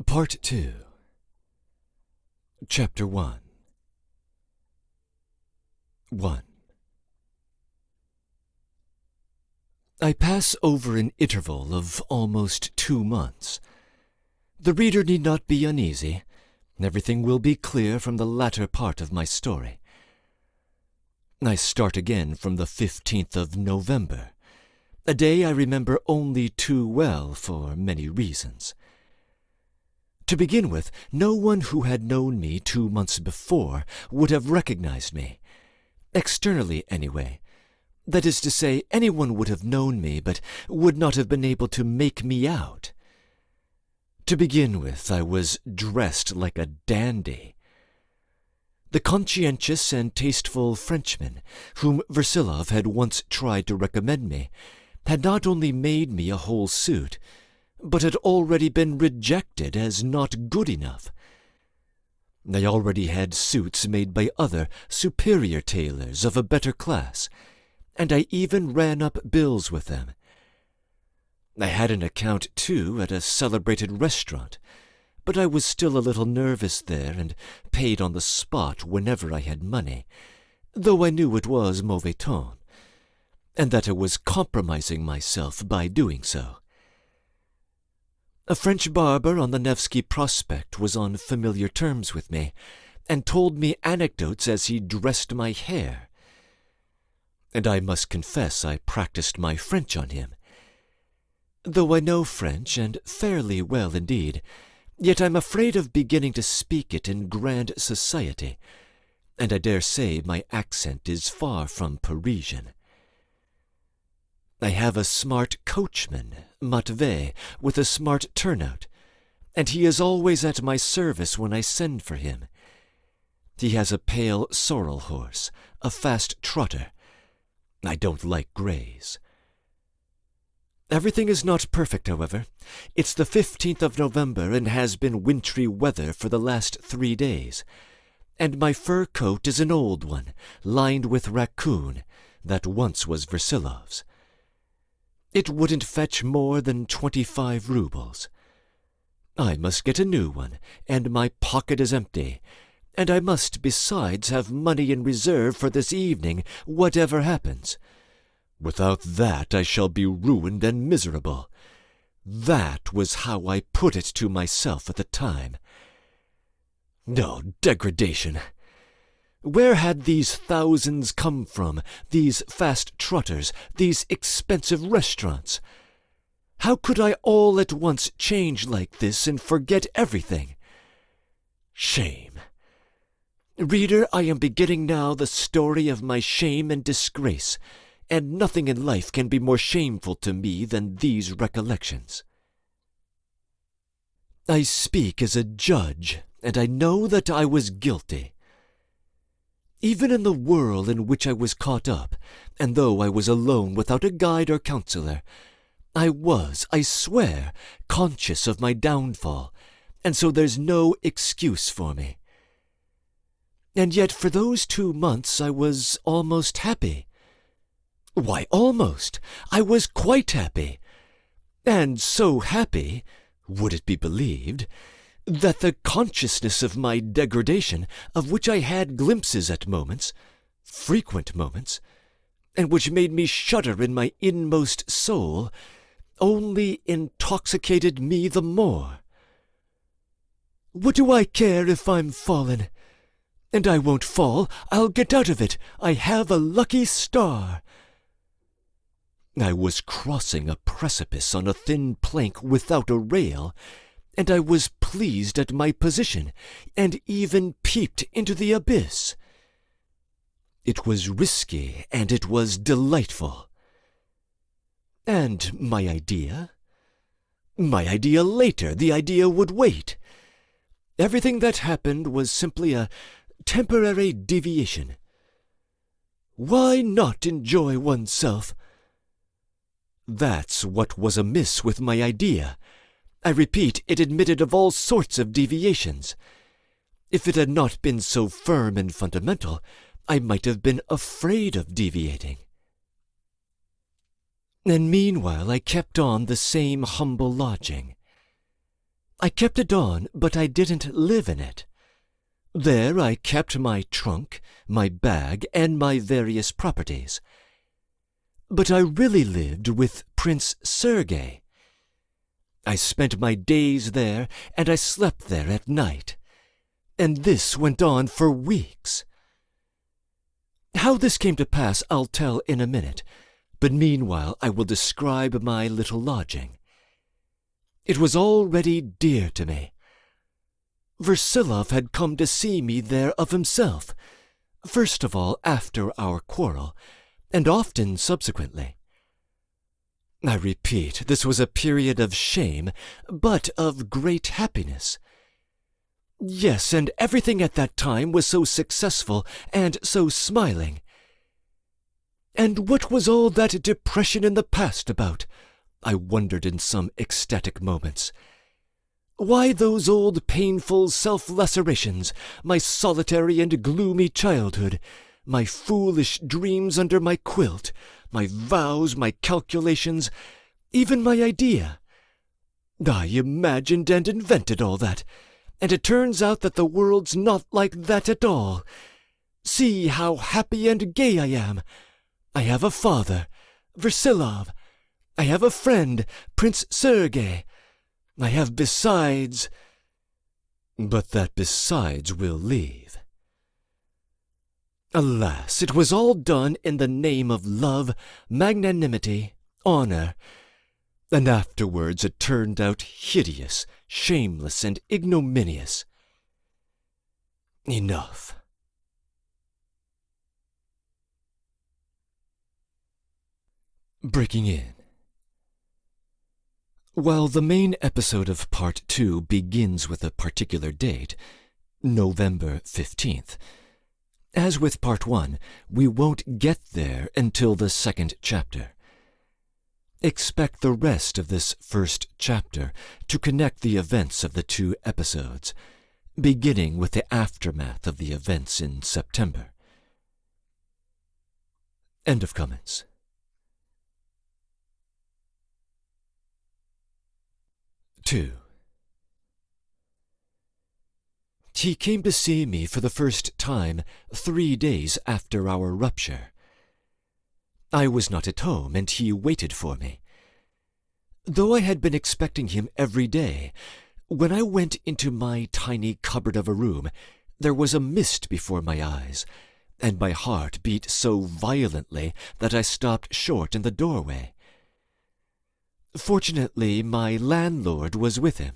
Part 2. Chapter 1. 1. I pass over an interval of almost 2 months. The reader need not be uneasy. Everything will be clear from the latter part of my story. I start again from the 15th of November, a day I remember only too well for many reasons. To begin with, no one who had known me 2 months before would have recognized me. Externally, anyway. That is to say, anyone would have known me, but would not have been able to make me out. To begin with, I was dressed like a dandy. The conscientious and tasteful Frenchman, whom Versilov had once tried to recommend me, had not only made me a whole suit, but had already been rejected as not good enough. I already had suits made by other, superior tailors of a better class, and I even ran up bills with them. I had an account, too, at a celebrated restaurant, but I was still a little nervous there and paid on the spot whenever I had money, though I knew it was mauvais ton, and that I was compromising myself by doing so. A French barber on the Nevsky Prospect was on familiar terms with me, and told me anecdotes as he dressed my hair. And I must confess I practiced my French on him. Though I know French, and fairly well indeed, yet I'm afraid of beginning to speak it in grand society, and I dare say my accent is far from Parisian. I have a smart coachman, Matvey, with a smart turnout, and he is always at my service when I send for him. He has a pale sorrel horse, a fast trotter. I don't like greys. Everything is not perfect, however. It's the 15th of November and has been wintry weather for the last 3 days, and my fur coat is an old one, lined with raccoon, that once was Versilov's. It wouldn't fetch more than 25 roubles. I must get a new one, and my pocket is empty, and I must besides have money in reserve for this evening, whatever happens. Without that I shall be ruined and miserable. That was how I put it to myself at the time. No, degradation! Where had these thousands come from, these fast trotters, these expensive restaurants? How could I all at once change like this and forget everything? Shame! Reader, I am beginning now the story of my shame and disgrace, and nothing in life can be more shameful to me than these recollections. I speak as a judge, and I know that I was guilty. Even in the whirl in which I was caught up, and though I was alone without a guide or counselor, I was, I swear, conscious of my downfall, and so there's no excuse for me. And yet for those 2 months I was almost happy. Why, almost. I was quite happy. And so happy, would it be believed, that the consciousness of my degradation, of which I had glimpses at moments, frequent moments, and which made me shudder in my inmost soul, only intoxicated me the more. What do I care if I'm fallen? And I won't fall. I'll get out of it. I have a lucky star. I was crossing a precipice on a thin plank without a rail, and I was pleased at my position, and even peeped into the abyss. It was risky, and it was delightful. And my idea? My idea later. The idea would wait. Everything that happened was simply a temporary deviation. Why not enjoy oneself? That's what was amiss with my idea. I repeat, it admitted of all sorts of deviations. If it had not been so firm and fundamental, I might have been afraid of deviating. And meanwhile I kept on the same humble lodging. I kept it on, but I didn't live in it. There I kept my trunk, my bag, and my various properties. But I really lived with Prince Sergei. I spent my days there, and I slept there at night. And this went on for weeks. How this came to pass I'll tell in a minute, but meanwhile I will describe my little lodging. It was already dear to me. Versilov had come to see me there of himself, first of all after our quarrel, and often subsequently. I repeat, this was a period of shame, but of great happiness. Yes, and everything at that time was so successful and so smiling. And what was all that depression in the past about? I wondered in some ecstatic moments. Why those old painful self-lacerations, my solitary and gloomy childhood, my foolish dreams under my quilt, my vows, my calculations, even my idea? I imagined and invented all that, and it turns out that the world's not like that at all. See how happy and gay I am. I have a father, Versilov. I have a friend, Prince Sergei. I have besides... But that besides will leave. Alas, it was all done in the name of love, magnanimity, honor, and afterwards it turned out hideous, shameless, and ignominious. Enough. Breaking in. While the main episode of Part 2 begins with a particular date, November 15th, as with Part 1, we won't get there until the second chapter. Expect the rest of this first chapter to connect the events of the two episodes, beginning with the aftermath of the events in September. End of comments. 2. He came to see me for the first time 3 days after our rupture. I was not at home, and he waited for me. Though I had been expecting him every day, when I went into my tiny cupboard of a room, there was a mist before my eyes, and my heart beat so violently that I stopped short in the doorway. Fortunately, my landlord was with him,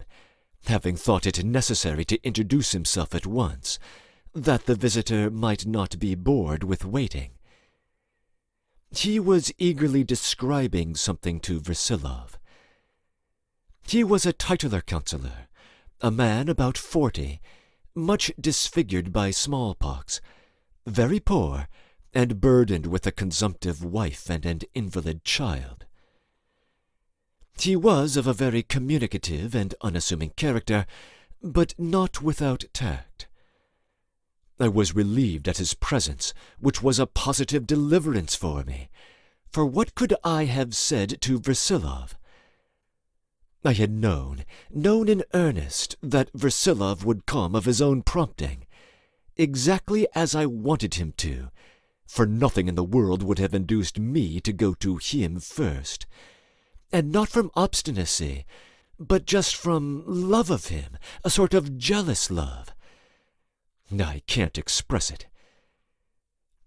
having thought it necessary to introduce himself at once, that the visitor might not be bored with waiting. He was eagerly describing something to Versilov. He was a titular councillor, a man about 40, much disfigured by smallpox, very poor, and burdened with a consumptive wife and an invalid child. He was of a very communicative and unassuming character, but not without tact. I was relieved at his presence, which was a positive deliverance for me, for what could I have said to Versilov? I had known in earnest, that Versilov would come of his own prompting, exactly as I wanted him to, for nothing in the world would have induced me to go to him first, and not from obstinacy, but just from love of him, a sort of jealous love. I can't express it.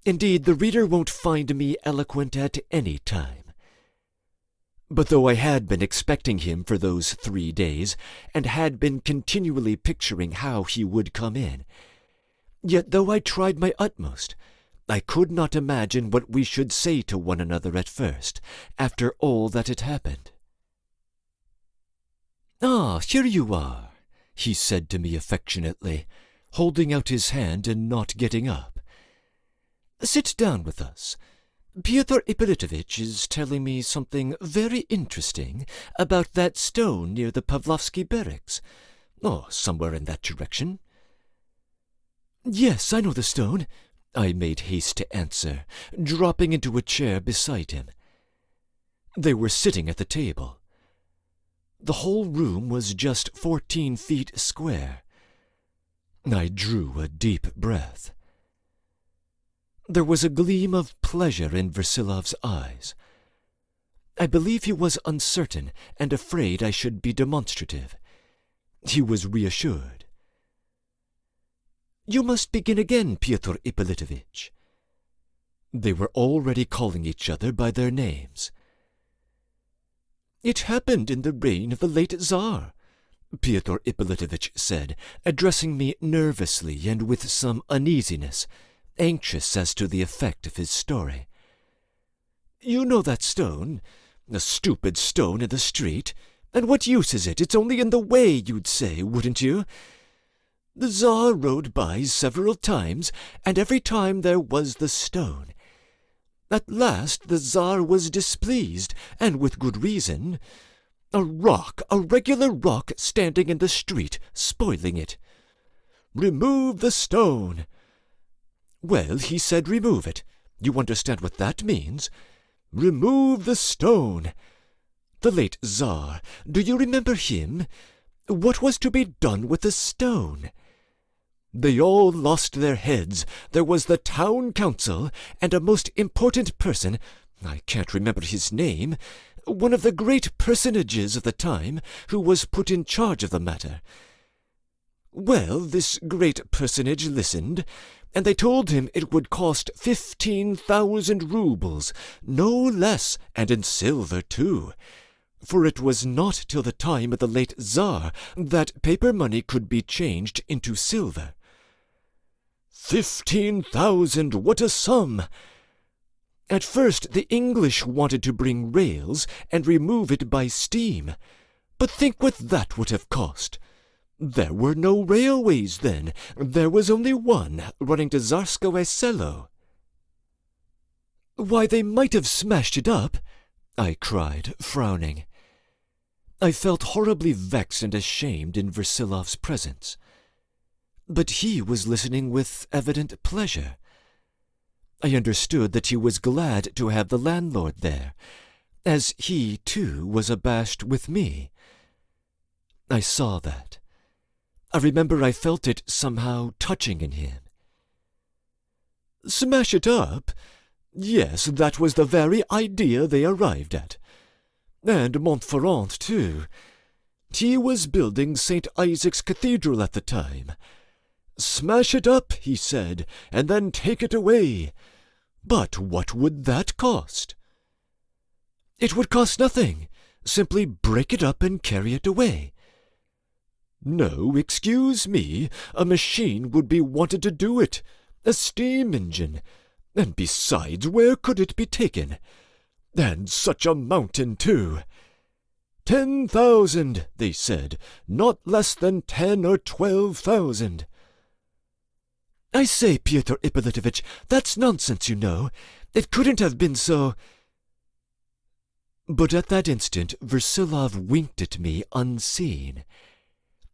Indeed, the reader won't find me eloquent at any time. But though I had been expecting him for those 3 days, and had been continually picturing how he would come in, yet though I tried my utmost, I could not imagine what we should say to one another at first, after all that had happened. "Ah, here you are," he said to me affectionately, holding out his hand and not getting up. "Sit down with us. Pyotr Ippolitovitch is telling me something very interesting about that stone near the Pavlovsky barracks. Oh, somewhere in that direction." "Yes, I know the stone," I made haste to answer, dropping into a chair beside him. They were sitting at the table. The whole room was just 14 feet square. I drew a deep breath. There was a gleam of pleasure in Versilov's eyes. I believe he was uncertain and afraid I should be demonstrative. He was reassured. "You must begin again, Pyotr Ippolitovitch." They were already calling each other by their names. "It happened in the reign of the late Tsar," Pyotr Ippolitovitch said, addressing me nervously and with some uneasiness, anxious as to the effect of his story. "You know that stone? A stupid stone in the street. And what use is it? It's only in the way, you'd say, wouldn't you? The Tsar rode by several times, and every time there was the stone. At last the Tsar was displeased, and with good reason. A regular rock standing in the street, spoiling it. 'Remove the stone.' Well, he said remove it. You understand what that means? Remove the stone. The late Tsar, do you remember him? What was to be done with the stone? They all lost their heads. There was the town council, and a most important person, I can't remember his name, one of the great personages of the time, who was put in charge of the matter. Well, this great personage listened, and they told him it would cost 15,000 roubles, no less, and in silver too. For it was not till the time of the late Tsar that paper money could be changed into silver. 15,000, what a sum! At first the English wanted to bring rails and remove it by steam, but think what that would have cost. There were no railways then. There was only one, running to Tsarskoye Selo. Why, they might have smashed it up, I cried, frowning. I felt horribly vexed and ashamed in Versilov's presence. But he was listening with evident pleasure. I understood that he was glad to have the landlord there, as he, too, was abashed with me. I saw that. I remember I felt it somehow touching in him. Smash it up? Yes, that was the very idea they arrived at. And Montferrand, too. He was building St. Isaac's Cathedral at the time. Smash it up, he said, and then take it away. But what would that cost? It would cost nothing. Simply break it up and carry it away. No, excuse me, a machine would be wanted to do it, a steam engine. And besides, where could it be taken? And such a mountain, too. 10,000, they said, not less than 10 or 12,000. I say, Pyotr Ippolitovitch, that's nonsense, you know. It couldn't have been so. But at that instant Versilov winked at me unseen,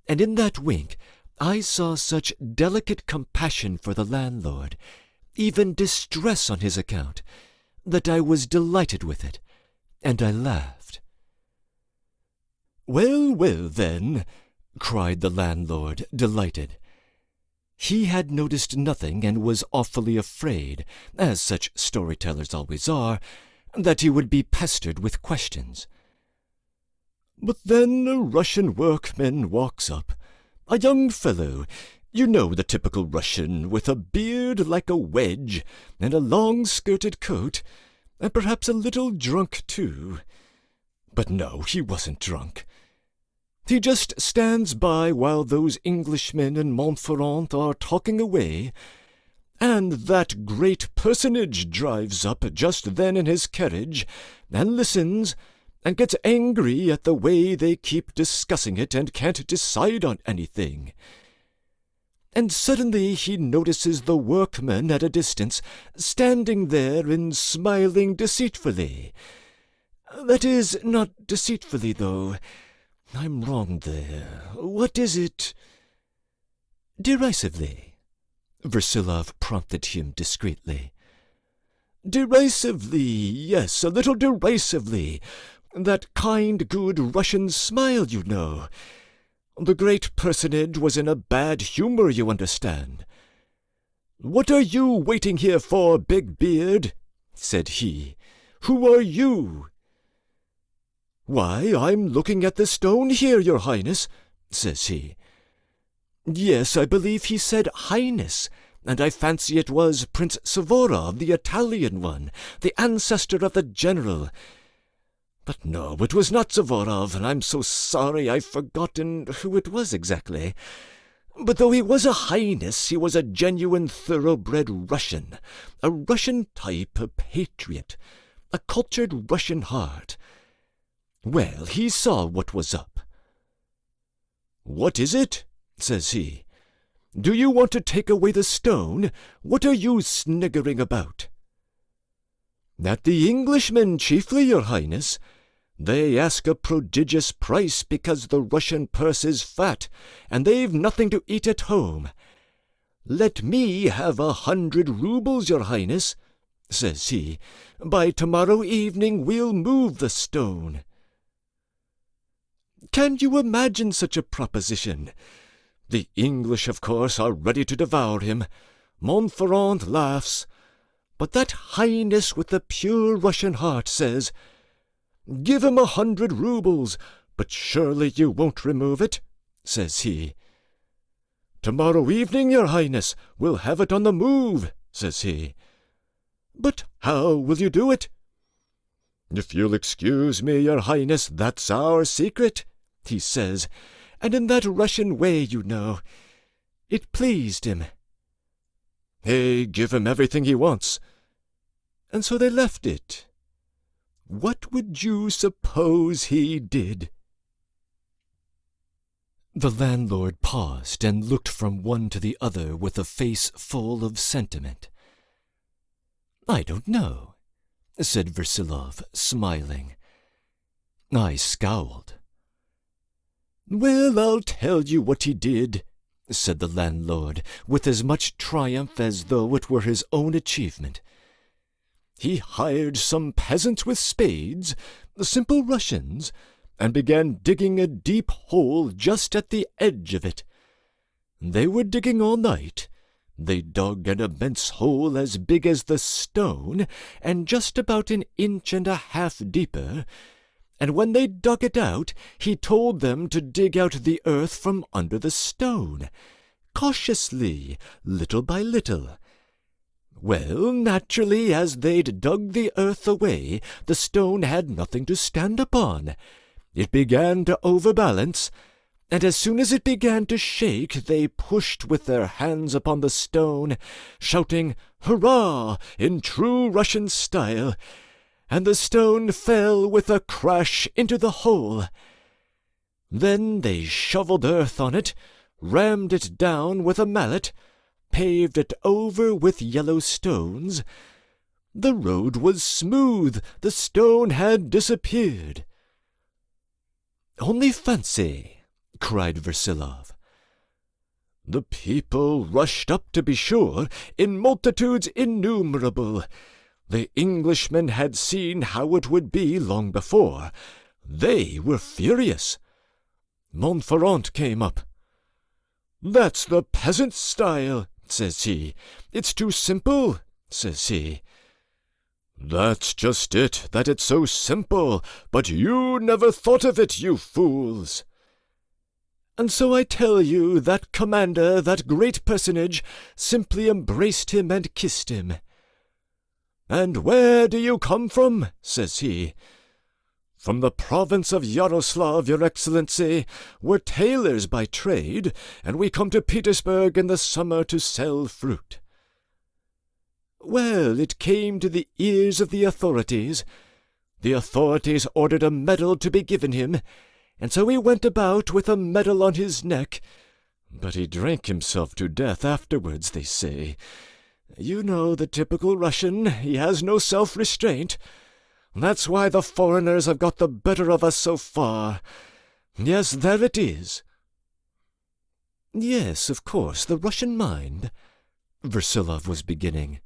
and in that wink I saw such delicate compassion for the landlord, even distress on his account, that I was delighted with it, and I laughed. Well, well, then, cried the landlord, delighted. He had noticed nothing and was awfully afraid, as such storytellers always are, that he would be pestered with questions. But then a Russian workman walks up, a young fellow, you know the typical Russian, with a beard like a wedge, and a long-skirted coat, and perhaps a little drunk too. But no, he wasn't drunk. He just stands by while those Englishmen in Montferrand are talking away, and that great personage drives up just then in his carriage, and listens, and gets angry at the way they keep discussing it and can't decide on anything. And suddenly he notices the workman at a distance, standing there and smiling deceitfully. That is, not deceitfully, though. I'm wrong there. What is it? Derisively, Versilov prompted him discreetly. Derisively, yes, a little derisively, That kind, good Russian smile, you know. The great personage was in a bad humor, you understand. 'What are you waiting here for, Big Beard?' said he. 'Who are you?' 'Why, I'm looking at the stone here, your Highness,' says he. Yes, I believe he said Highness, and I fancy it was Prince Suvorov, the Italian one, the ancestor of the general. But no, it was not Suvorov, and I'm so sorry I've forgotten who it was exactly. But though he was a highness, he was a genuine thoroughbred Russian, a Russian type, a patriot, a cultured Russian heart. Well, he saw what was up. 'What is it?' says he. 'Do you want to take away the stone? What are you sniggering about?' 'At the Englishmen chiefly, your Highness. They ask a prodigious price because the Russian purse is fat, and they've nothing to eat at home. Let me have 100 roubles, your Highness,' says he. 'By tomorrow evening we'll move the stone.' Can you imagine such a proposition? The English, of course, are ready to devour him. Montferrand laughs. But that highness with the pure Russian heart says, 'Give him 100 roubles, but surely you won't remove it,' says he. 'Tomorrow evening, your Highness, we'll have it on the move,' says he. 'But how will you do it?' 'If you'll excuse me, your Highness, that's our secret,' he says, and in that Russian way, you know. It pleased him. Hey, give him everything he wants. And so they left it. What would you suppose he did?" The landlord paused and looked from one to the other with a face full of sentiment. "I don't know," said Versilov, smiling. I scowled. "Well, I'll tell you what he did," said the landlord, with as much triumph as though it were his own achievement. "He hired some peasants with spades, the simple Russians, and began digging a deep hole just at the edge of it. They were digging all night. They dug an immense hole as big as the stone, and just about 1.5 inches deeper, and when they dug it out, he told them to dig out the earth from under the stone, cautiously, little by little. Well, naturally, as they'd dug the earth away, the stone had nothing to stand upon. It began to overbalance, and as soon as it began to shake, they pushed with their hands upon the stone, shouting 'Hurrah!' in true Russian style, and the stone fell with a crash into the hole. Then they shoveled earth on it, rammed it down with a mallet, paved it over with yellow stones. The road was smooth, the stone had disappeared." "Only fancy!" cried Versilov. "The people rushed up, to be sure, in multitudes innumerable. The Englishmen had seen how it would be long before. They were furious. Montferrand came up. 'That's the peasant style,' says he. 'It's too simple,' says he. 'That's just it, that it's so simple, but you never thought of it, you fools.' And so I tell you, that commander, that great personage, simply embraced him and kissed him. 'And where do you come from?' says he. 'From the province of Yaroslav, your Excellency. We're tailors by trade, and we come to Petersburg in the summer to sell fruit.' Well, it came to the ears of the authorities. The authorities ordered a medal to be given him, and so he went about with a medal on his neck. But he drank himself to death afterwards, they say. You know the typical Russian, he has no self-restraint. That's why the foreigners have got the better of us so far. Yes, there it is." "Yes, of course, the Russian mind," Versilov was beginning.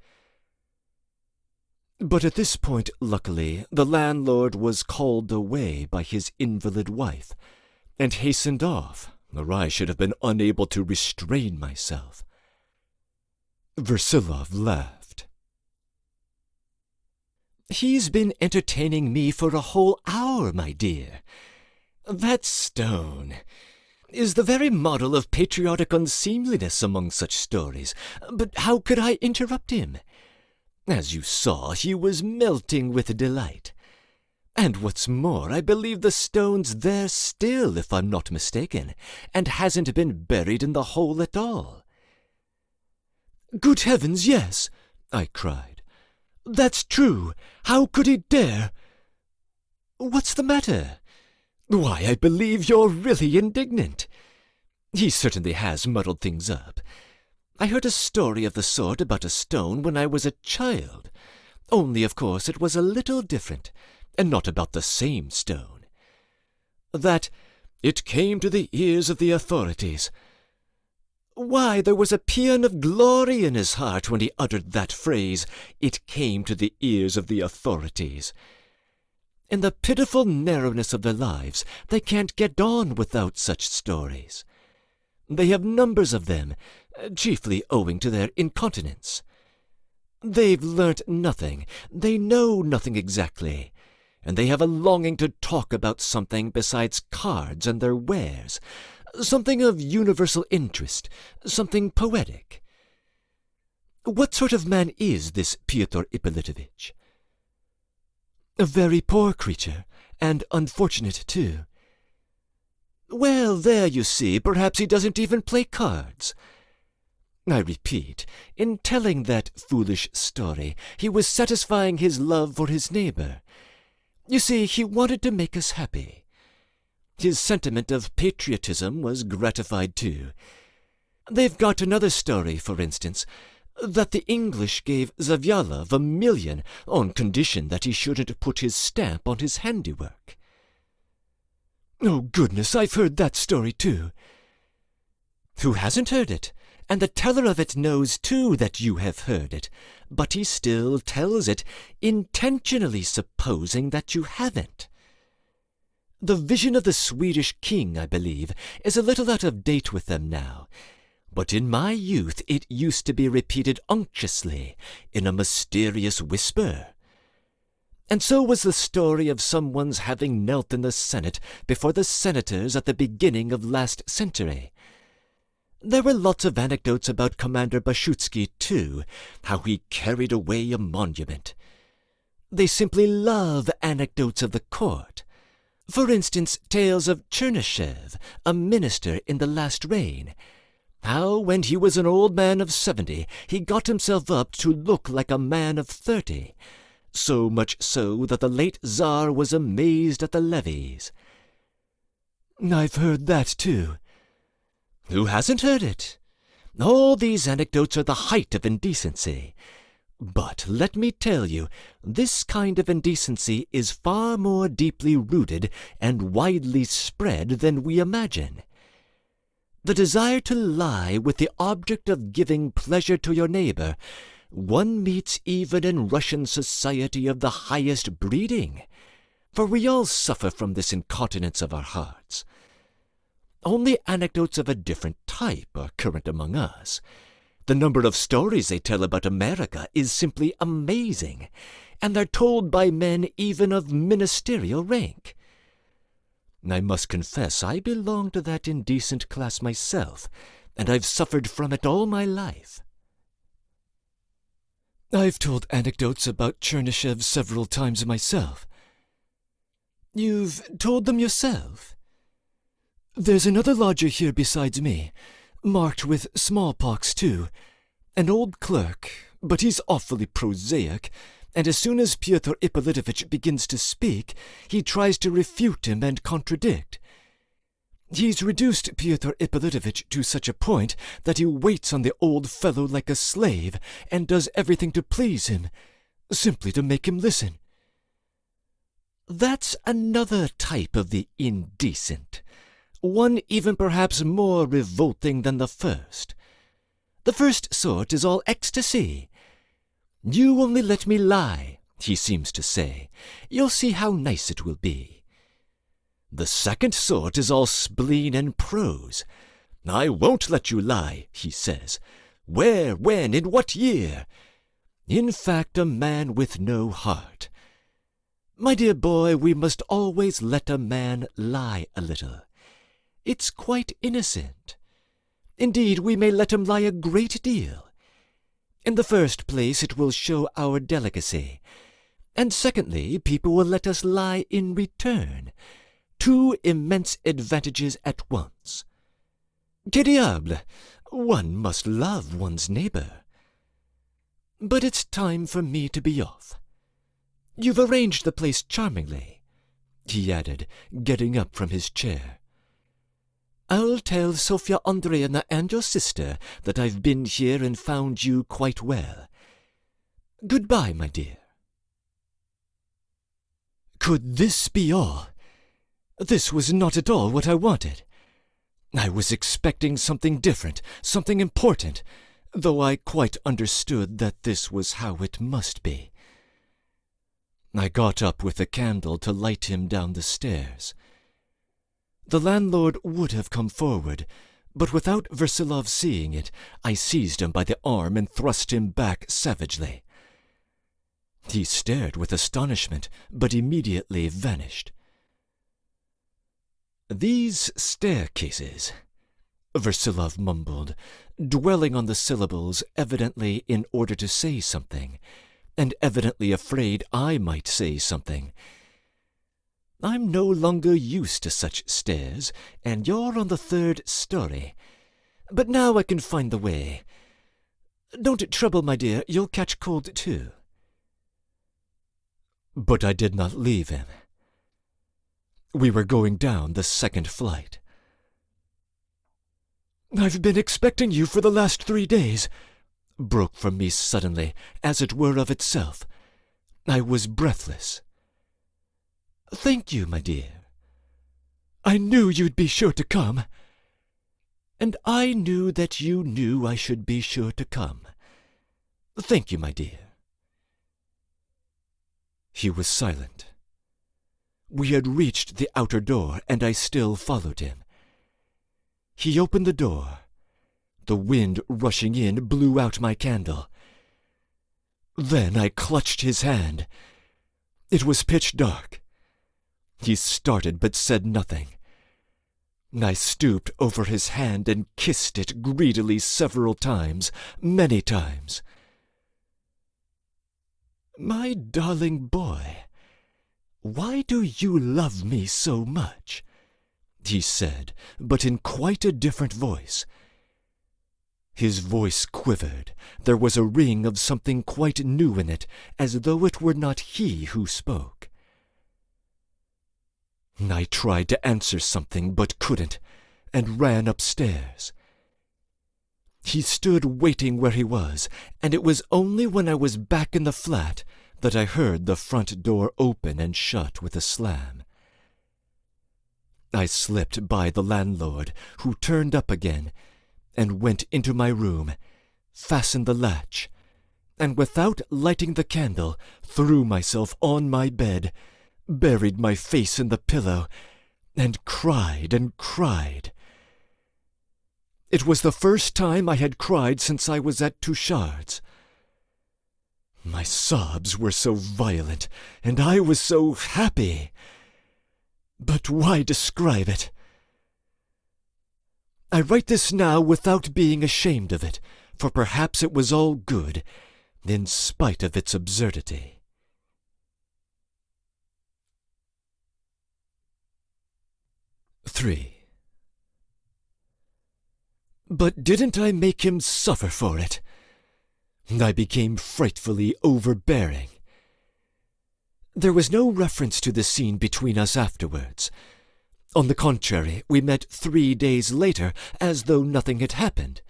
But at this point, luckily, the landlord was called away by his invalid wife, and hastened off, or I should have been unable to restrain myself. Versilov laughed. "He's been entertaining me for a whole hour, my dear. That stone is the very model of patriotic unseemliness among such stories. But how could I interrupt him? As you saw, he was melting with delight. And what's more, I believe the stone's there still, if I'm not mistaken, and hasn't been buried in the hole at all." "Good heavens, yes!" I cried. "That's true. How could he dare?" "What's the matter?" "Why, I believe you're really indignant. He certainly has muddled things up. I heard a story of the sort about a stone when I was a child, only of course it was a little different, and not about the same stone. That it came to the ears of the authorities. Why, there was a paean of glory in his heart when he uttered that phrase, 'It came to the ears of the authorities.' In the pitiful narrowness of their lives, they can't get on without such stories. They have numbers of them, chiefly owing to their incontinence. They've learnt nothing, they know nothing exactly, and they have a longing to talk about something besides cards and their wares, something of universal interest, something poetic. What sort of man is this Pyotr Ippolitovitch?" "A very poor creature, and unfortunate too." "Well, there you see, perhaps he doesn't even play cards. I repeat, in telling that foolish story, he was satisfying his love for his neighbor. You see, he wanted to make us happy. His sentiment of patriotism was gratified too. They've got another story, for instance, that the English gave Zavyalov 1,000,000 on condition that he shouldn't put his stamp on his handiwork." "Oh, goodness, I've heard that story too." "Who hasn't heard it? And the teller of it knows too that you have heard it, but he still tells it, intentionally supposing that you haven't. The vision of the Swedish king, I believe, is a little out of date with them now, but in my youth it used to be repeated unctuously, in a mysterious whisper. And so was the story of someone's having knelt in the Senate before the senators at the beginning of last century. There were lots of anecdotes about Commander Bashutsky, too, how he carried away a monument. They simply love anecdotes of the court. For instance, tales of Chernyshev, a minister in the last reign, how when he was an old man of 70, he got himself up to look like a man of 30, so much so that the late Tsar was amazed at the levees." "I've heard that too." "Who hasn't heard it? All these anecdotes are the height of indecency. But let me tell you, this kind of indecency is far more deeply rooted and widely spread than we imagine. The desire to lie with the object of giving pleasure to your neighbor, one meets even in Russian society of the highest breeding, for we all suffer from this incontinence of our hearts. Only anecdotes of a different type are current among us. The number of stories they tell about America is simply amazing, and they're told by men even of ministerial rank. I must confess I belong to that indecent class myself, and I've suffered from it all my life." "I've told anecdotes about Chernyshev several times myself." "You've told them yourself?" "There's another lodger here besides me, marked with smallpox too, an old clerk, but he's awfully prosaic, and as soon as Pyotr Ippolitovitch begins to speak, he tries to refute him and contradict. He's reduced Pyotr Ippolitovitch to such a point that he waits on the old fellow like a slave, and does everything to please him, simply to make him listen." "That's another type of the indecent, one even perhaps more revolting than the first. The first sort is all ecstasy. 'You only let me lie,' he seems to say. You'll see how nice it will be. The second sort is all spleen and prose. I won't let you lie, he says. Where, when, in what year? In fact, a man with no heart. My dear boy, we must always let a man lie a little. It's quite innocent. Indeed, we may let him lie a great deal. In the first place, it will show our delicacy. And secondly, people will let us lie in return. Two immense advantages at once. Que diable! One must love one's neighbor. But it's time for me to be off. You've arranged the place charmingly, he added, getting up from his chair. I'll tell Sofya Andreevna and your sister that I've been here and found you quite well. Goodbye, my dear. Could this be all? This was not at all what I wanted. I was expecting something different, something important, though I quite understood that this was how it must be. I got up with a candle to light him down the stairs. The landlord would have come forward, but without Versilov seeing it, I seized him by the arm and thrust him back savagely. He stared with astonishment, but immediately vanished. These staircases, Versilov mumbled, dwelling on the syllables evidently in order to say something, and evidently afraid I might say something. I'm no longer used to such stairs, and you're on the third story. But now I can find the way. Don't trouble, my dear, you'll catch cold too. But I did not leave him. We were going down the second flight. I've been expecting you for the last 3 days, broke from me suddenly, as it were of itself. I was breathless. Thank you, my dear. I knew you'd be sure to come. And I knew that you knew I should be sure to come. Thank you, my dear. He was silent. We had reached the outer door, and I still followed him. He opened the door. The wind rushing in blew out my candle. Then I clutched his hand. It was pitch dark. He started but said nothing. I stooped over his hand and kissed it greedily several times, many times. My darling boy, why do you love me so much? He said, but in quite a different voice. His voice quivered. There was a ring of something quite new in it, as though it were not he who spoke. I tried to answer something, but couldn't, and ran upstairs. He stood waiting where he was, and it was only when I was back in the flat that I heard the front door open and shut with a slam. I slipped by the landlord, who turned up again, and went into my room, fastened the latch, and without lighting the candle, threw myself on my bed, buried my face in the pillow, and cried and cried. It was the first time I had cried since I was at Touchard's. My sobs were so violent, and I was so happy. But why describe it? I write this now without being ashamed of it, for perhaps it was all good, in spite of its absurdity. 3. But didn't I make him suffer for it? I became frightfully overbearing. There was no reference to the scene between us afterwards. On the contrary, we met 3 days later as though nothing had happened.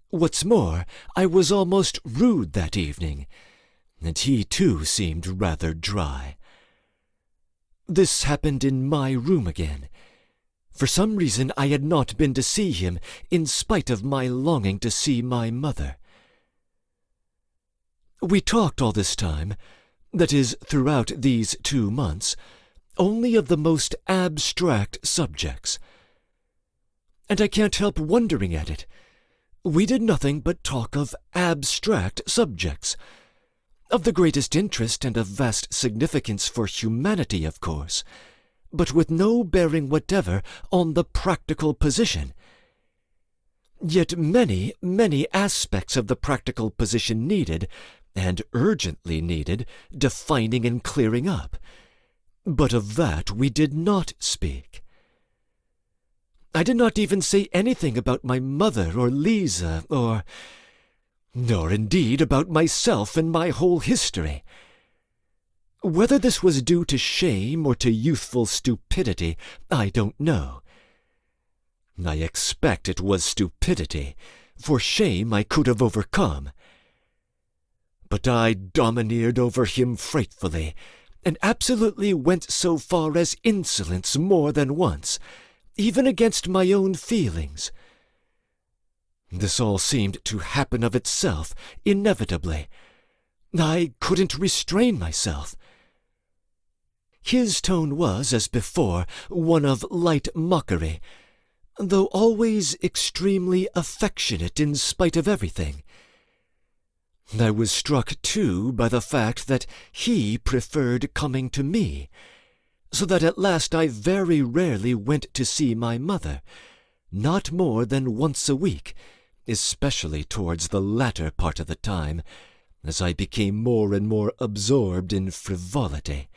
What's more, I was almost rude that evening, and he too seemed rather dry. This happened in my room again. For some reason I had not been to see him, in spite of my longing to see my mother. We talked all this time, that is, throughout these 2 months, only of the most abstract subjects. And I can't help wondering at it. We did nothing but talk of abstract subjects, of the greatest interest and of vast significance for humanity, of course, but with no bearing whatever on the practical position. Yet many, many aspects of the practical position needed, and urgently needed, defining and clearing up. But of that we did not speak. I did not even say anything about my mother or Lisa, nor indeed about myself and my whole history. Whether this was due to shame or to youthful stupidity, I don't know. I expect it was stupidity, for shame I could have overcome. But I domineered over him frightfully, and absolutely went so far as insolence more than once, even against my own feelings. This all seemed to happen of itself, inevitably. I couldn't restrain myself. His tone was, as before, one of light mockery, though always extremely affectionate in spite of everything. I was struck, too, by the fact that he preferred coming to me, so that at last I very rarely went to see my mother, not more than once a week, especially towards the latter part of the time, as I became more and more absorbed in frivolity.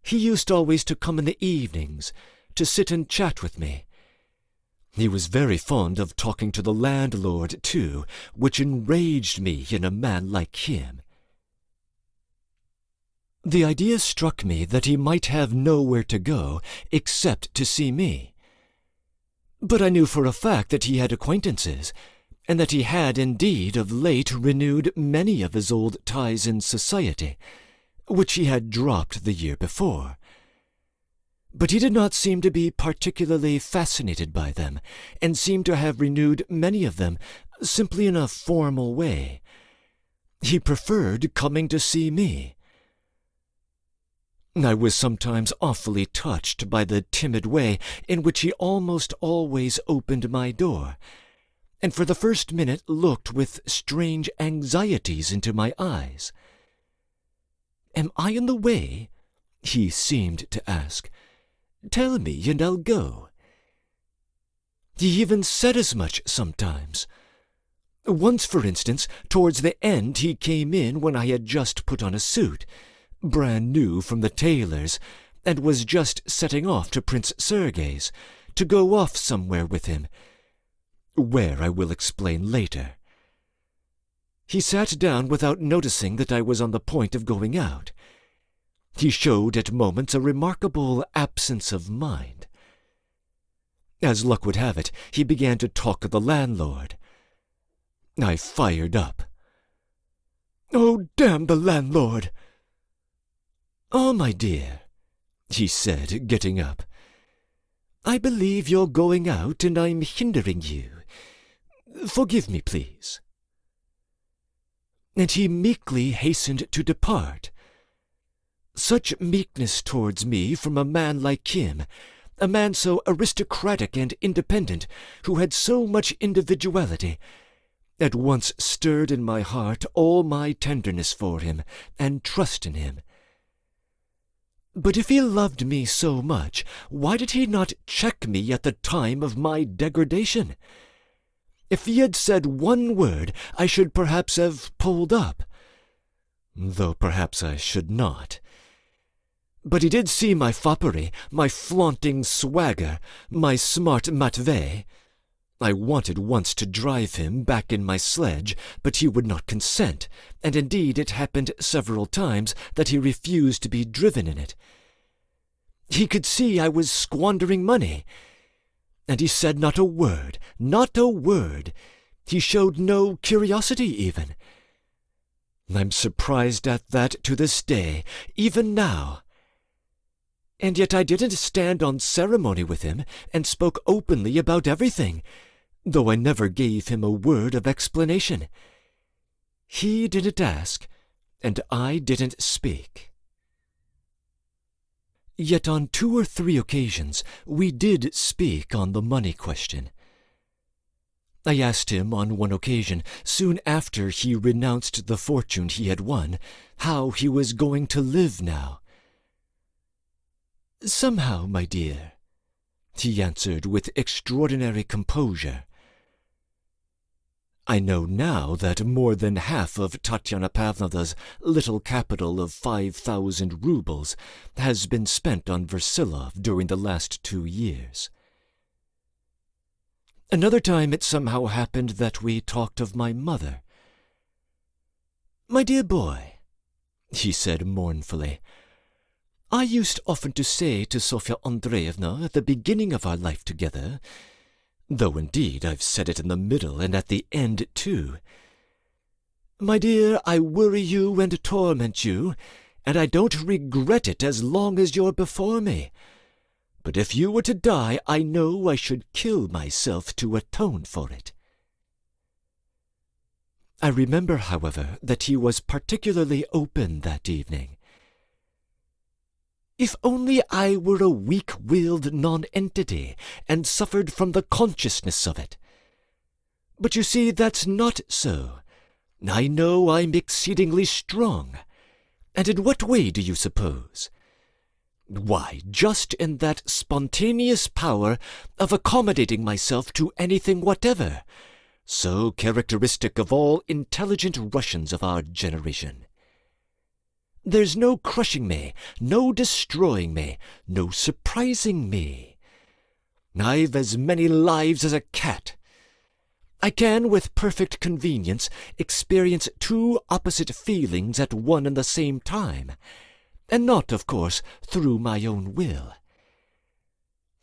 He used always to come in the evenings, to sit and chat with me. He was very fond of talking to the landlord, too, which enraged me in a man like him. The idea struck me that he might have nowhere to go except to see me. But I knew for a fact that he had acquaintances, and that he had indeed of late renewed many of his old ties in society, which he had dropped the year before. But he did not seem to be particularly fascinated by them, and seemed to have renewed many of them simply in a formal way. He preferred coming to see me. I was sometimes awfully touched by the timid way in which he almost always opened my door, and for the first minute looked with strange anxieties into my eyes. "Am I in the way?" he seemed to ask. "Tell me, and I'll go." He even said as much sometimes. Once, for instance, towards the end he came in when I had just put on a suit, brand new from the tailor's, and was just setting off to Prince Sergei's, to go off somewhere with him, where I will explain later. He sat down without noticing that I was on the point of going out. He showed at moments a remarkable absence of mind. As luck would have it, he began to talk of the landlord. I fired up. "Oh, damn the landlord!" "Ah, my dear," he said, getting up, "I believe you're going out and I'm hindering you. Forgive me, please." And he meekly hastened to depart. Such meekness towards me from a man like him, a man so aristocratic and independent, who had so much individuality, at once stirred in my heart all my tenderness for him and trust in him. But if he loved me so much, why did he not check me at the time of my degradation? If he had said one word, I should perhaps have pulled up, though perhaps I should not. But he did see my foppery, my flaunting swagger, my smart matvey. I wanted once to drive him back in my sledge, but he would not consent, and indeed it happened several times that he refused to be driven in it. He could see I was squandering money, and he said not a word, not a word. He showed no curiosity even. I'm surprised at that to this day, even now. And yet I didn't stand on ceremony with him, and spoke openly about everything, though I never gave him a word of explanation. He didn't ask, and I didn't speak. Yet on 2 or 3 occasions we did speak on the money question. I asked him on one occasion, soon after he renounced the fortune he had won, how he was going to live now. "Somehow, my dear," he answered with extraordinary composure. I know now that more than half of Tatyana Pavlovna's little capital of 5,000 roubles has been spent on Versilov during the last 2 years. Another time it somehow happened that we talked of my mother. "My dear boy," he said mournfully, "I used often to say to Sofya Andreevna at the beginning of our life together, though indeed I've said it in the middle and at the end too, 'My dear, I worry you and torment you, and I don't regret it as long as you're before me. But if you were to die, I know I should kill myself to atone for it.' I remember, however, that he was particularly open that evening. 'If only I were a weak-willed nonentity and suffered from the consciousness of it. But you see, that's not so. I know I'm exceedingly strong. And in what way do you suppose? Why, just in that spontaneous power of accommodating myself to anything whatever, so characteristic of all intelligent Russians of our generation. There's no crushing me, no destroying me, no surprising me. I've as many lives as a cat. I can, with perfect convenience, experience 2 opposite feelings at one and the same time, and not, of course, through my own will.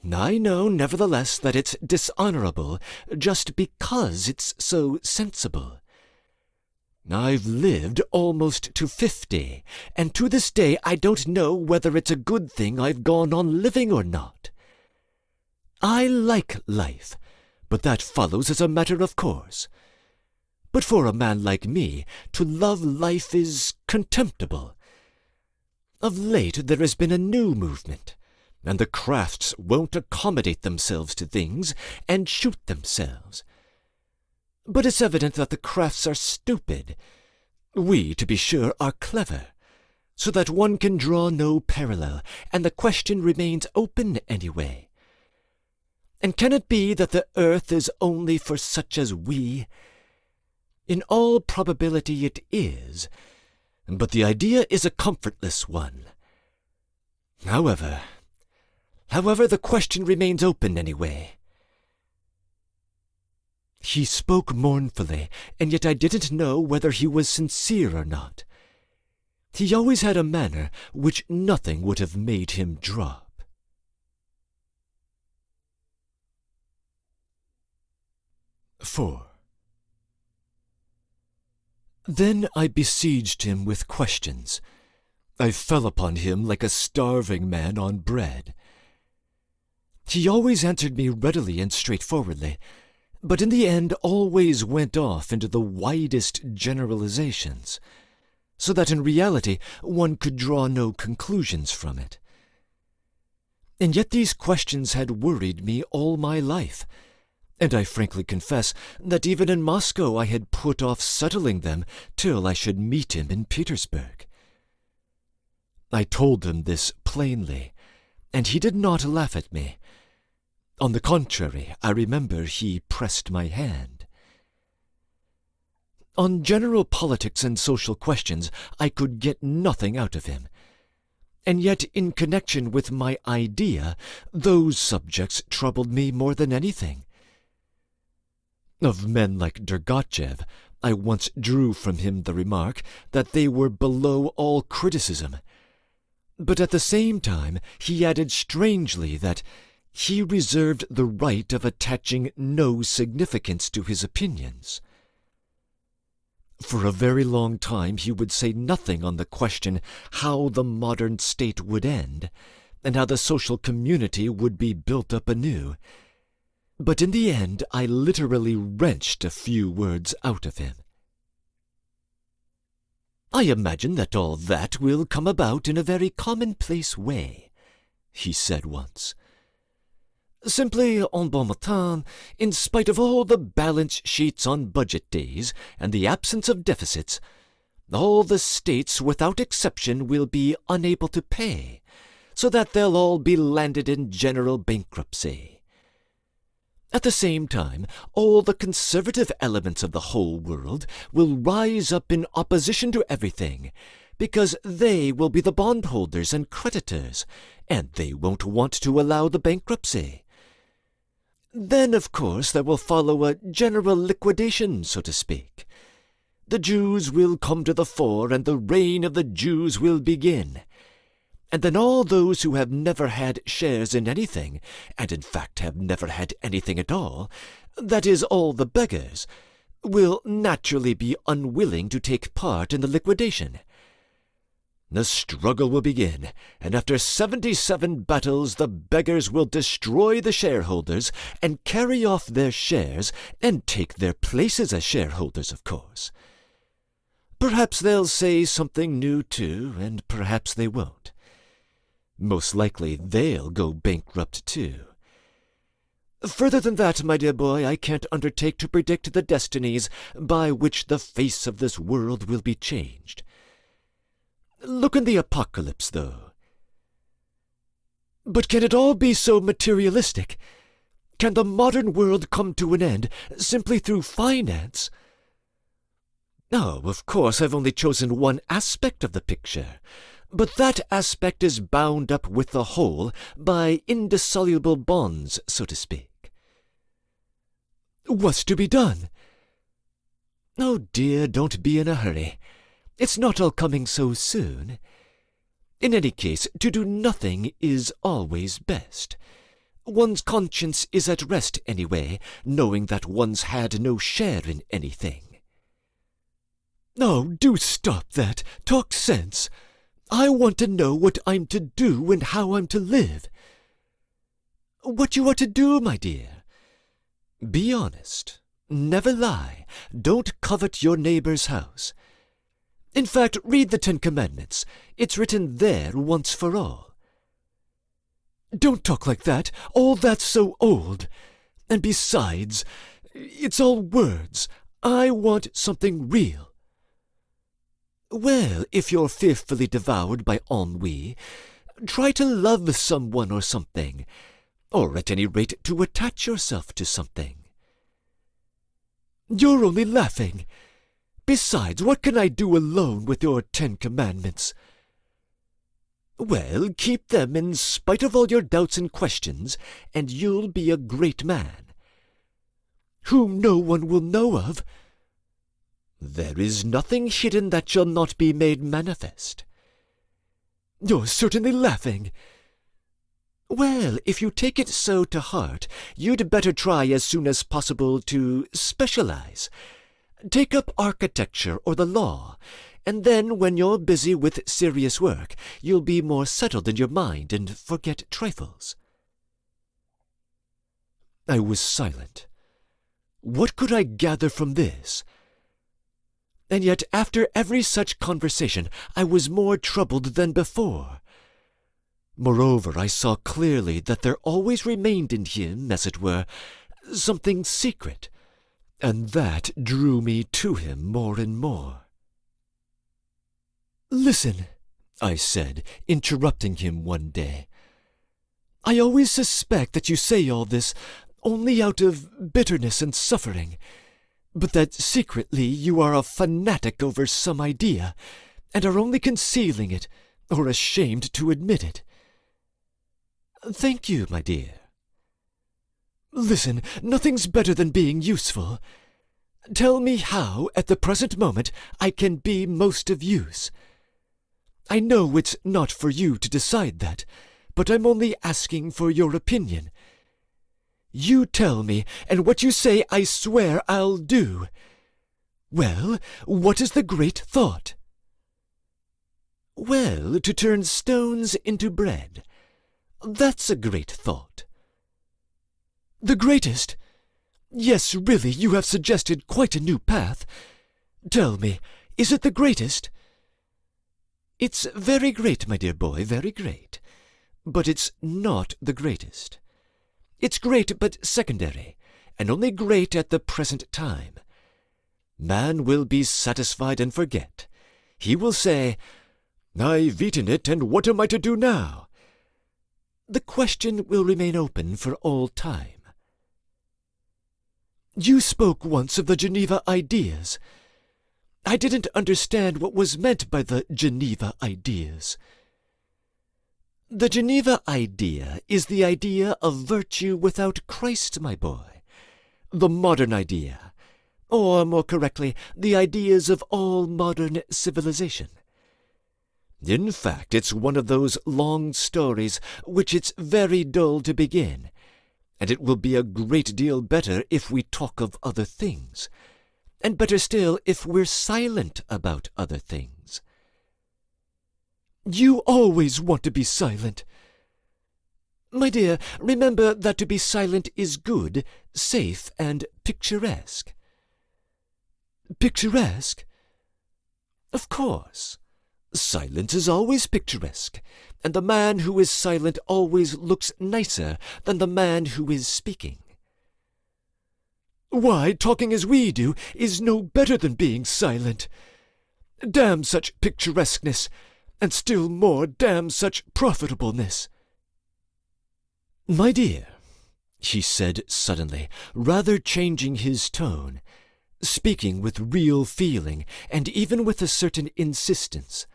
I know, nevertheless, that it's dishonorable just because it's so sensible. I've lived almost to 50, and to this day I don't know whether it's a good thing I've gone on living or not. I like life, but that follows as a matter of course. But for a man like me, to love life is contemptible. Of late there has been a new movement, and the crafts won't accommodate themselves to things and shoot themselves. But it's evident that the crafts are stupid. We, to be sure, are clever, so that one can draw no parallel, and the question remains open anyway. And can it be that the earth is only for such as we? In all probability it is, but the idea is a comfortless one. However, the question remains open anyway." He spoke mournfully, and yet I didn't know whether he was sincere or not. He always had a manner which nothing would have made him drop. 4. Then I besieged him with questions. I fell upon him like a starving man on bread. He always answered me readily and straightforwardly, but in the end always went off into the widest generalizations, so that in reality one could draw no conclusions from it. And yet these questions had worried me all my life, and I frankly confess that even in Moscow I had put off settling them till I should meet him in Petersburg. I told him this plainly, and he did not laugh at me. On the contrary, I remember he pressed my hand. On general politics and social questions I could get nothing out of him, and yet in connection with my idea those subjects troubled me more than anything. Of men like Dergachev, I once drew from him the remark that they were below all criticism, but at the same time he added strangely that he reserved the right of attaching no significance to his opinions. For a very long time he would say nothing on the question how the modern state would end, and how the social community would be built up anew. But in the end I literally wrenched a few words out of him. I imagine that all that will come about in a very commonplace way, he said once. Simply en bon matin, in spite of all the balance sheets on budget days and the absence of deficits, all the states without exception will be unable to pay, so that they'll all be landed in general bankruptcy. At the same time, all the conservative elements of the whole world will rise up in opposition to everything, because they will be the bondholders and creditors, and they won't want to allow the bankruptcy. Then, of course, there will follow a general liquidation, so to speak. The Jews will come to the fore, and the reign of the Jews will begin. And then all those who have never had shares in anything, and in fact have never had anything at all, that is, all the beggars, will naturally be unwilling to take part in the liquidation. The struggle will begin, and after 77 battles the beggars will destroy the shareholders and carry off their shares and take their places as shareholders, of course. Perhaps they'll say something new too, and perhaps they won't. Most likely they'll go bankrupt too. Further than that, my dear boy, I can't undertake to predict the destinies by which the face of this world will be changed. Look in the Apocalypse, though. But can it all be so materialistic? Can the modern world come to an end simply through finance? Oh, of course, I've only chosen one aspect of the picture, but that aspect is bound up with the whole by indissoluble bonds, so to speak. What's to be done? Oh dear, don't be in a hurry. It's not all coming so soon. In any case, to do nothing is always best. One's conscience is at rest anyway, knowing that one's had no share in anything. Oh, do stop that. Talk sense. I want to know what I'm to do and how I'm to live. What you are to do, my dear. Be honest. Never lie. Don't covet your neighbor's house. In fact, read the 10 Commandments. It's written there once for all. Don't talk like that. All that's so old. And besides, it's all words. I want something real. Well, if you're fearfully devoured by ennui, try to love someone or something, or at any rate to attach yourself to something. You're only laughing. Besides, what can I do alone with your 10 Commandments? Well, keep them in spite of all your doubts and questions, and you'll be a great man, whom no one will know of. There is nothing hidden that shall not be made manifest. You're certainly laughing. Well, if you take it so to heart, you'd better try as soon as possible to specialize. Take up architecture or the law, and then when you're busy with serious work, you'll be more settled in your mind and forget trifles. I was silent. What could I gather from this? And yet after every such conversation I was more troubled than before. Moreover, I saw clearly that there always remained in him, as it were, something secret, and that drew me to him more and more. "Listen," I said, interrupting him one day. "I always suspect that you say all this only out of bitterness and suffering, but that secretly you are a fanatic over some idea, and are only concealing it, or ashamed to admit it. Thank you, my dear. Listen, nothing's better than being useful. Tell me how, at the present moment, I can be most of use. I know it's not for you to decide that, but I'm only asking for your opinion. You tell me, and what you say I swear I'll do. Well, what is the great thought? Well, to turn stones into bread. That's a great thought. The greatest? Yes, really, you have suggested quite a new path. Tell me, is it the greatest? It's very great, my dear boy, very great. But it's not the greatest. It's great but secondary, and only great at the present time. Man will be satisfied and forget. He will say, "I've eaten it, and what am I to do now?" The question will remain open for all time. You spoke once of the Geneva ideas. I didn't understand what was meant by the Geneva ideas. The Geneva idea is the idea of virtue without Christ, my boy. The modern idea, or more correctly, the ideas of all modern civilization. In fact, it's one of those long stories which it's very dull to begin, and it will be a great deal better if we talk of other things, and better still if we're silent about other things. You always want to be silent. My dear, remember that to be silent is good, safe, and picturesque. Picturesque? Of course. Silence is always picturesque, and the man who is silent always looks nicer than the man who is speaking. Why, talking as we do is no better than being silent. Damn such picturesqueness, and still more damn such profitableness. My dear, he said suddenly, rather changing his tone, speaking with real feeling and even with a certain insistence,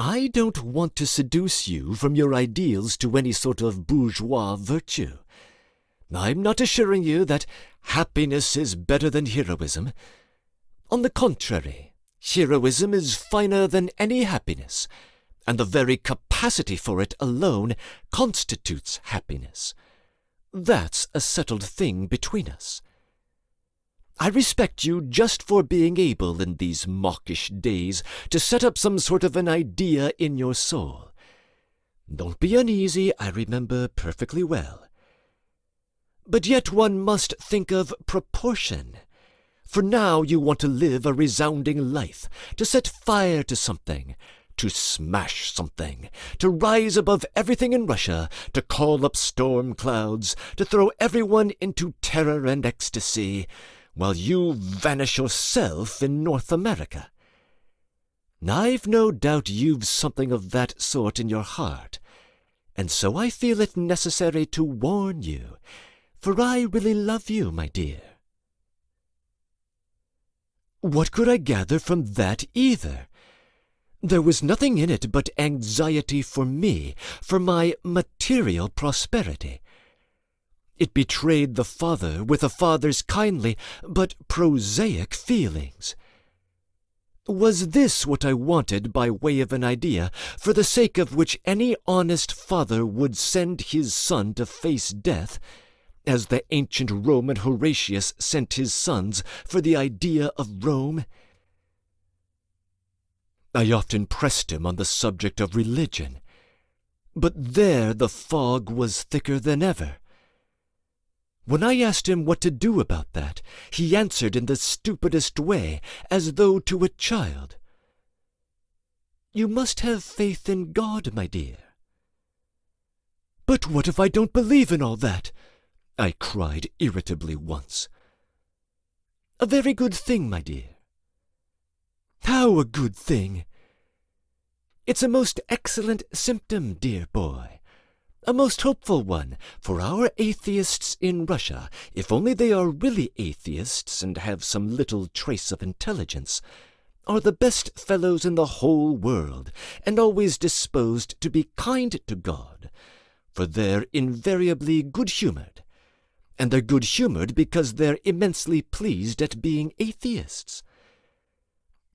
I don't want to seduce you from your ideals to any sort of bourgeois virtue. I'm not assuring you that happiness is better than heroism. On the contrary, heroism is finer than any happiness, and the very capacity for it alone constitutes happiness. That's a settled thing between us. I respect you just for being able in these mawkish days to set up some sort of an idea in your soul. Don't be uneasy, I remember perfectly well. But yet one must think of proportion. For now you want to live a resounding life, to set fire to something, to smash something, to rise above everything in Russia, to call up storm clouds, to throw everyone into terror and ecstasy, while you vanish yourself in North America. I've no doubt you've something of that sort in your heart, and so I feel it necessary to warn you, for I really love you, my dear. What could I gather from that either? There was nothing in it but anxiety for me, for my material prosperity. It betrayed the father with a father's kindly but prosaic feelings. Was this what I wanted by way of an idea, for the sake of which any honest father would send his son to face death, as the ancient Roman Horatius sent his sons for the idea of Rome? I often pressed him on the subject of religion, but there the fog was thicker than ever. When I asked him what to do about that, he answered in the stupidest way, as though to a child. You must have faith in God, my dear. But what if I don't believe in all that? I cried irritably once. A very good thing, my dear. How a good thing? It's a most excellent symptom, dear boy. A most hopeful one for our atheists in Russia, if only they are really atheists and have some little trace of intelligence, are the best fellows in the whole world, and always disposed to be kind to God, for they're invariably good-humoured, and they're good-humoured because they're immensely pleased at being atheists.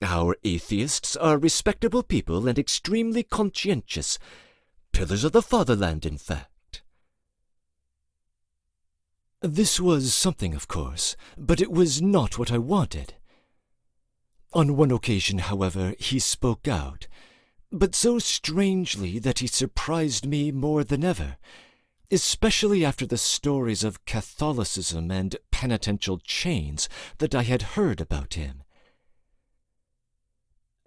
Our atheists are respectable people and extremely conscientious, pillars of the fatherland, in fact. This was something, of course, but it was not what I wanted. On one occasion, however, he spoke out, but so strangely that he surprised me more than ever, especially after the stories of Catholicism and penitential chains that I had heard about him.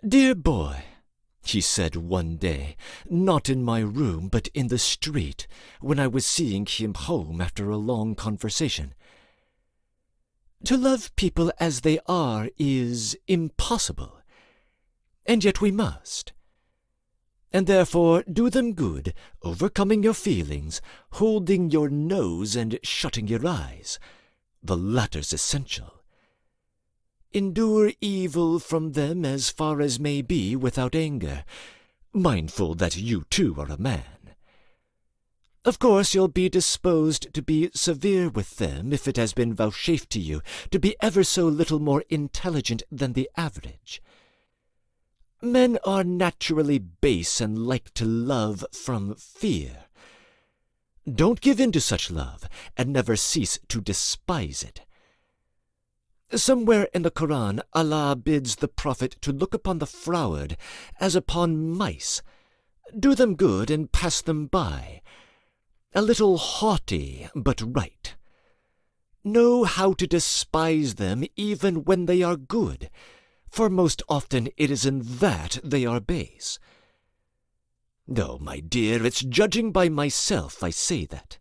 Dear boy, he said one day, not in my room, but in the street, when I was seeing him home after a long conversation. To love people as they are is impossible, and yet we must. And therefore do them good, overcoming your feelings, holding your nose and shutting your eyes. The latter's essential. Endure evil from them as far as may be without anger, mindful that you too are a man. Of course you'll be disposed to be severe with them if it has been vouchsafed to you to be ever so little more intelligent than the average. Men are naturally base and like to love from fear. Don't give in to such love, and never cease to despise it. Somewhere in the Koran, Allah bids the Prophet to look upon the froward as upon mice. Do them good and pass them by. A little haughty, but right. Know how to despise them even when they are good, for most often it is in that they are base. No, my dear, it's judging by myself I say that.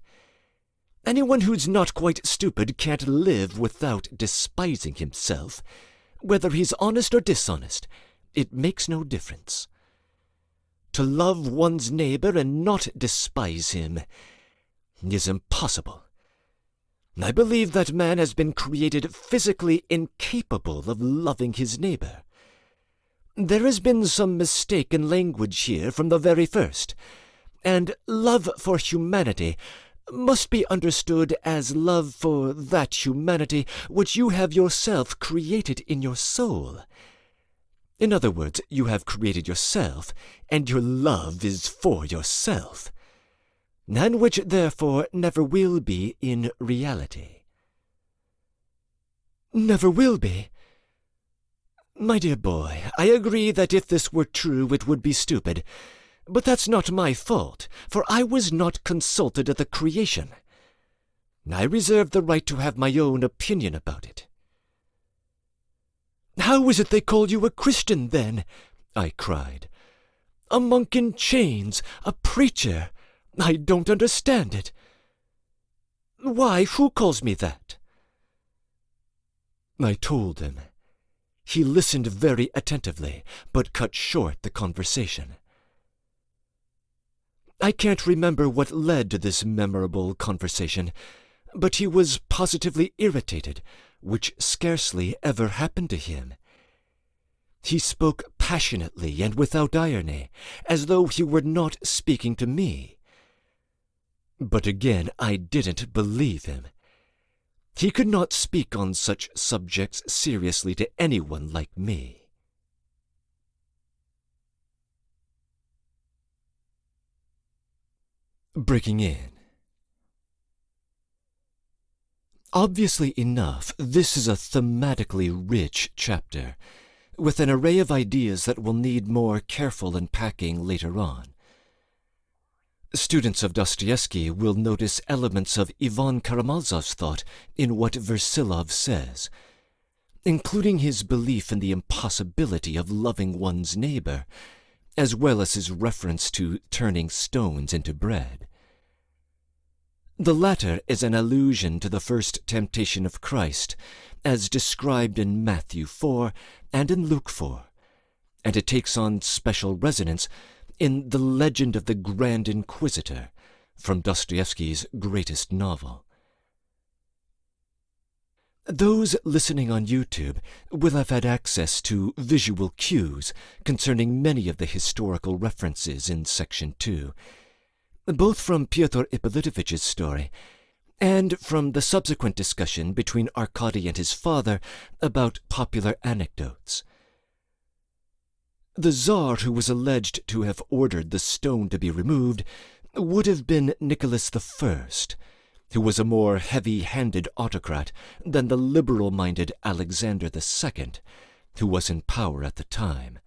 Anyone who's not quite stupid can't live without despising himself. Whether he's honest or dishonest, it makes no difference. To love one's neighbor and not despise him is impossible. I believe that man has been created physically incapable of loving his neighbor. There has been some mistake in language here from the very first, and love for humanity must be understood as love for that humanity which you have yourself created in your soul. In other words, you have created yourself, and your love is for yourself, and which therefore never will be in reality. Never will be? My dear boy, I agree that if this were true it would be stupid. But that's not my fault, for I was not consulted at the creation. I reserve the right to have my own opinion about it. How is it they call you a Christian, then? I cried. A monk in chains, a preacher. I don't understand it. Why, who calls me that? I told him. He listened very attentively, but cut short the conversation. I can't remember what led to this memorable conversation, but he was positively irritated, which scarcely ever happened to him. He spoke passionately and without irony, as though he were not speaking to me. But again I didn't believe him. He could not speak on such subjects seriously to anyone like me. Breaking in. Obviously enough, this is a thematically rich chapter, with an array of ideas that will need more careful unpacking later on. Students of Dostoevsky will notice elements of Ivan Karamazov's thought in what Versilov says, including his belief in the impossibility of loving one's neighbor, as well as his reference to turning stones into bread. The latter is an allusion to the first temptation of Christ, as described in Matthew 4 and in Luke 4, and it takes on special resonance in The Legend of the Grand Inquisitor, from Dostoevsky's greatest novel. Those listening on YouTube will have had access to visual cues concerning many of the historical references in Section 2, both from Pyotr Ippolitovich's story and from the subsequent discussion between Arkady and his father about popular anecdotes. The Tsar who was alleged to have ordered the stone to be removed would have been Nicholas I, who was a more heavy-handed autocrat than the liberal-minded Alexander II, who was in power at the time.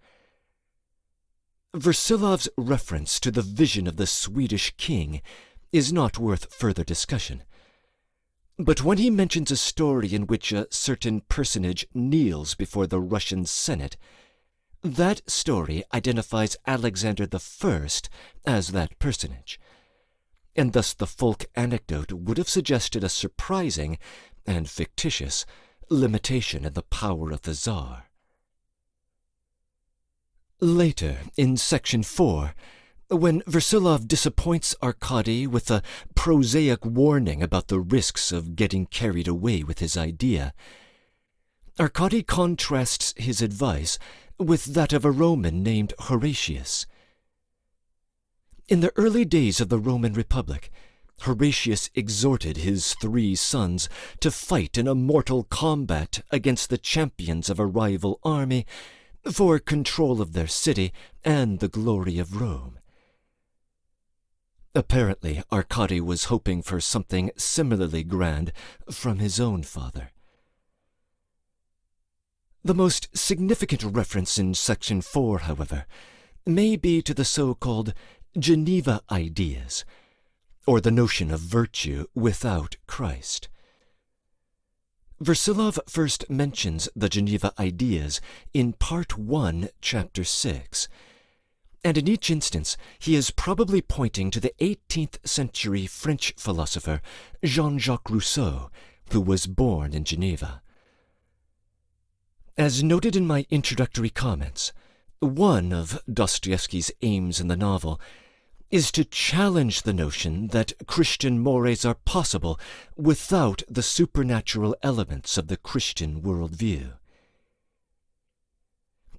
Versilov's reference to the vision of the Swedish king is not worth further discussion. But when he mentions a story in which a certain personage kneels before the Russian Senate, That story identifies Alexander I as that personage, and thus the folk anecdote would have suggested a surprising and fictitious limitation in the power of the Tsar. Later, in Section 4, when Versilov disappoints Arkady with a prosaic warning about the risks of getting carried away with his idea, Arkady contrasts his advice with that of a Roman named Horatius. In the early days of the Roman Republic, Horatius exhorted his 3 sons to fight in a mortal combat against the champions of a rival army for control of their city and the glory of Rome. Apparently, Arkady was hoping for something similarly grand from his own father. The most significant reference in Section 4, however, may be to the so-called Geneva ideas, or the notion of virtue without Christ. Versilov first mentions the Geneva ideas in Part 1, Chapter 6, and in each instance he is probably pointing to the 18th century French philosopher Jean-Jacques Rousseau, who was born in Geneva. As noted in my introductory comments, one of Dostoevsky's aims in the novel is to challenge the notion that Christian mores are possible without the supernatural elements of the Christian worldview.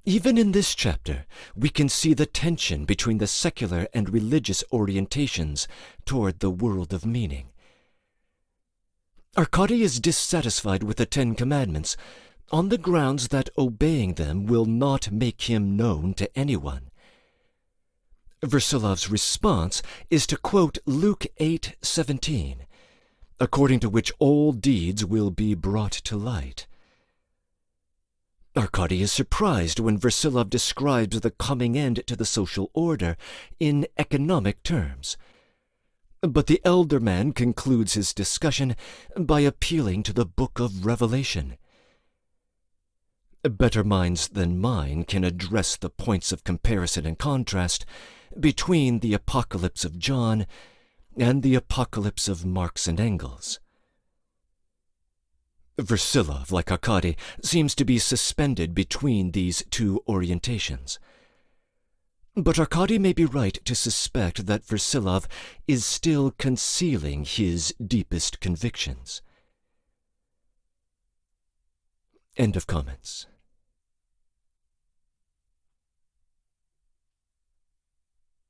Even in this chapter, we can see the tension between the secular and religious orientations toward the world of meaning. Arkady is dissatisfied with the 10 Commandments on the grounds that obeying them will not make him known to anyone. Versilov's response is to quote Luke 8:17, according to which all deeds will be brought to light. Arkady is surprised when Versilov describes the coming end to the social order in economic terms. But the elder man concludes his discussion by appealing to the Book of Revelation. Better minds than mine can address the points of comparison and contrast between the Apocalypse of John and the Apocalypse of Marx and Engels. Versilov, like Arkady, seems to be suspended between these 2 orientations. But Arkady may be right to suspect that Versilov is still concealing his deepest convictions. End of comments.